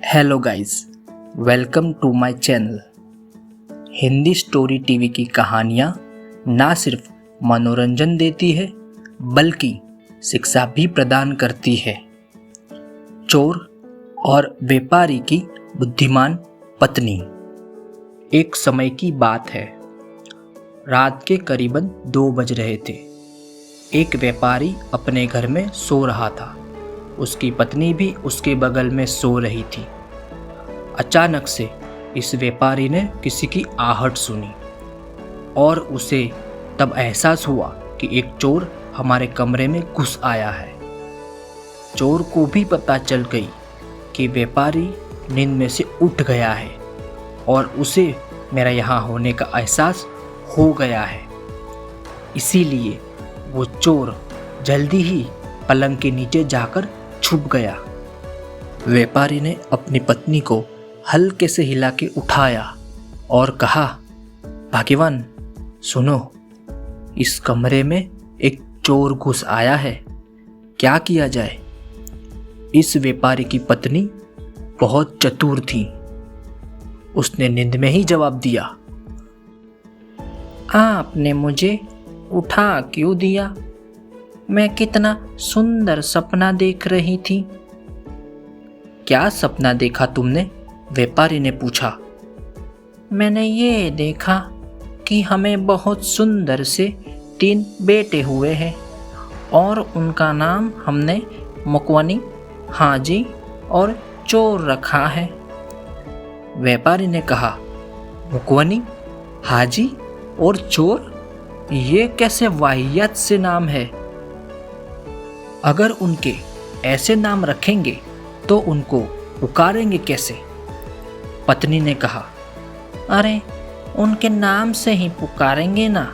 Hello guys, welcome to my channel. Hindi story TV की कहानियाँ ना सिर्फ मनोरंजन देती है बल्कि शिक्षा भी प्रदान करती है। चोर और व्यापारी की बुद्धिमान पत्नी। एक समय की बात है। रात के करीबन 2 बज रहे थे। एक व्यापारी अपने घर में सो रहा था। उसकी पत्नी भी उसके बगल में सो रही थी। अचानक से इस व्यापारी ने किसी की आहट सुनी और उसे तब एहसास हुआ कि एक चोर हमारे कमरे में घुस आया है। चोर को भी पता चल गई कि व्यापारी नींद में से उठ गया है और उसे मेरा यहाँ होने का एहसास हो गया है। इसीलिए वो चोर जल्दी ही पलंग के नीचे जाकर छुप गया। व्यापारी ने अपनी पत्नी को हल्के से हिला के उठाया और कहा, भाग्यवान सुनो, इस कमरे में एक चोर घुस आया है, क्या किया जाए। इस व्यापारी की पत्नी बहुत चतुर थी। उसने नींद में ही जवाब दिया, आपने मुझे उठा क्यों दिया? मैं कितना सुंदर सपना देख रही थी। क्या सपना देखा तुमने? व्यापारी ने पूछा। मैंने ये देखा कि हमें बहुत सुंदर से 3 बेटे हुए हैं और उनका नाम हमने मुकवनी, हाजी और चोर रखा है। व्यापारी ने कहा, मुकवनी, हाजी और चोर, ये कैसे वाहियात से नाम है। अगर उनके ऐसे नाम रखेंगे तो उनको पुकारेंगे कैसे? पत्नी ने कहा, अरे उनके नाम से ही पुकारेंगे ना।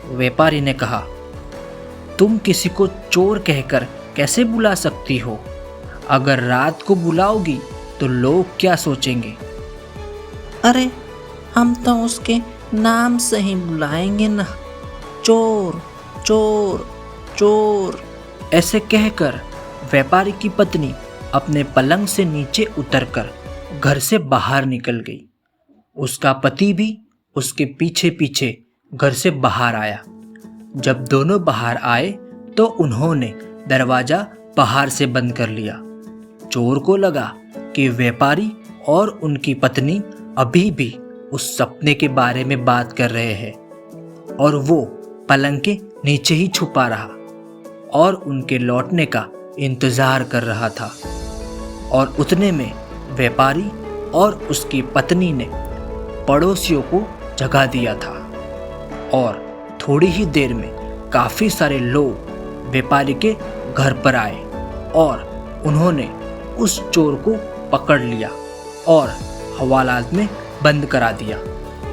व्यापारी ने कहा, तुम किसी को चोर कहकर कैसे बुला सकती हो? अगर रात को बुलाओगी तो लोग क्या सोचेंगे? अरे हम तो उसके नाम से ही बुलाएंगे ना, चोर चोर चोर। ऐसे कहकर व्यापारी की पत्नी अपने पलंग से नीचे उतरकर घर से बाहर निकल गई। उसका पति भी उसके पीछे पीछे घर से बाहर आया। जब दोनों बाहर आए तो उन्होंने दरवाजा बाहर से बंद कर लिया। चोर को लगा कि व्यापारी और उनकी पत्नी अभी भी उस सपने के बारे में बात कर रहे हैं और वो पलंग के नीचे ही छुपा रहा और उनके लौटने का इंतजार कर रहा था। और उतने में व्यापारी और उसकी पत्नी ने पड़ोसियों को जगा दिया था और थोड़ी ही देर में काफ़ी सारे लोग व्यापारी के घर पर आए और उन्होंने उस चोर को पकड़ लिया और हवालात में बंद करा दिया।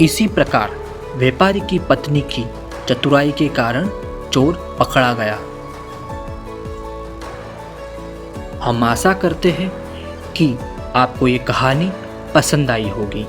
इसी प्रकार व्यापारी की पत्नी की चतुराई के कारण चोर पकड़ा गया। हम आशा करते हैं कि आपको ये कहानी पसंद आई होगी।